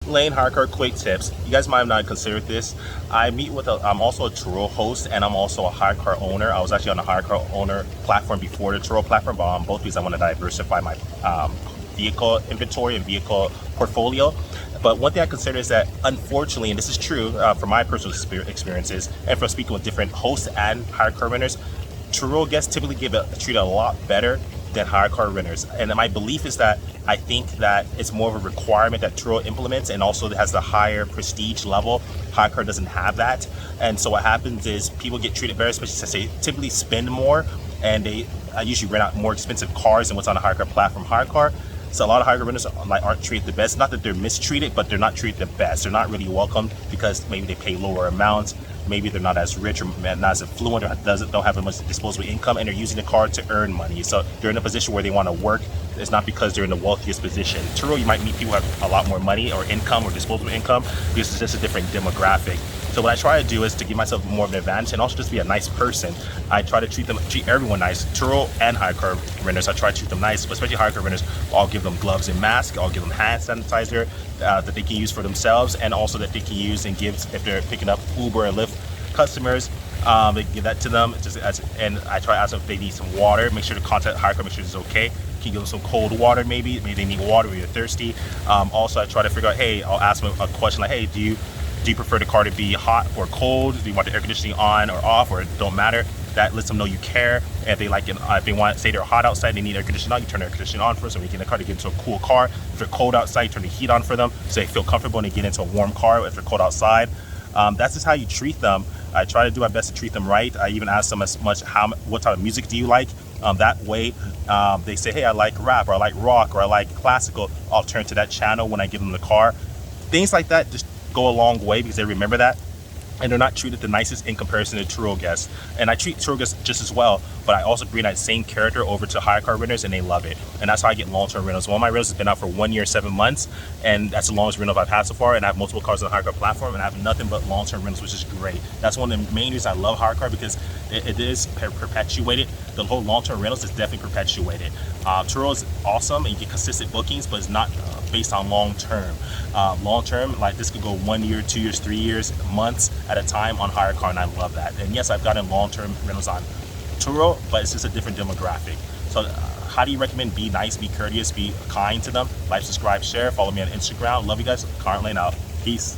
Layn, HyreCar quick tips. You guys might have not considered this. I'm also a Turo host and I'm also a HyreCar owner. I was actually on the HyreCar owner platform before the Turo platform, but on both because I want to diversify my vehicle inventory and vehicle portfolio. But one thing I consider is that, unfortunately, and this is true from my personal experiences and from speaking with different hosts and HyreCar renters, Turo guests typically treated a lot better than HyreCar renters. And my belief is that I think that it's more of a requirement that Turo implements, and also it has the higher prestige level. HyreCar doesn't have that. And so what happens is people get treated better, especially since they typically spend more and they usually rent out more expensive cars than what's on the HyreCar platform. HyreCar, so a lot of HyreCar renters aren't treated the best. Not that they're mistreated, but they're not treated the best. They're not really welcomed because maybe they pay lower amounts. Maybe they're not as rich or not as affluent or don't have as much disposable income, and they're using the car to earn money. So they're in a position where they want to work. It's not because they're in the wealthiest position. Turo, you might meet people who have a lot more money or income or disposable income. This is just a different demographic. So what I try to do is to give myself more of an advantage and also just be a nice person. I try to treat everyone nice. Turo and HyreCar renters, I try to treat them nice, but especially HyreCar renters. I'll give them gloves and masks. I'll give them hand sanitizer that they can use for themselves, and also that they can use and give if they're picking up Uber and Lyft customers. They give that to them. And I try to ask them if they need some water. Make sure to contact HyreCar, make sure it's okay. Can you give them some cold water maybe? Maybe they need water when you're thirsty. Also, I try to figure out, hey, I'll ask them a question like, hey, do you prefer the car to be hot or cold? Do you want the air conditioning on or off, or it don't matter? That lets them know you care. And if they like it, if they want, say they're hot outside, they need air conditioning on, you turn the air conditioning on for them so they get in the car to get into a cool car. If they're cold outside, you turn the heat on for them so they feel comfortable and they get into a warm car if they're cold outside. That's just how you treat them. I try to do my best to treat them right. I even ask them as much, what type of music do you like? That way, they say, hey, I like rap, or I like rock, or I like classical. I'll turn to that channel when I give them the car. Things like that just go a long way because they remember that. And they're not treated the nicest in comparison to Turo guests. And I treat Turo guests just as well, but I also bring that same character over to HyreCar renters and they love it. And that's how I get long-term rentals. One of my rentals has been out for 1 year, 7 months, and that's the longest rental I've had so far. And I have multiple cars on the HyreCar platform, and I have nothing but long-term rentals, which is great. That's one of the main reasons I love HyreCar, because it is perpetuated. The whole long-term rentals is definitely perpetuated. Turo is awesome and you get consistent bookings, but it's not based on long-term. Long-term, like this could go 1 year, 2 years, 3 years, months at a time on HyreCar, and I love that. And yes, I've gotten long-term rentals on Turo, but it's just a different demographic. So how do you recommend? Be nice, be courteous, be kind to them. Like, subscribe, share, follow me on Instagram. Love you guys. Conrad out. Peace.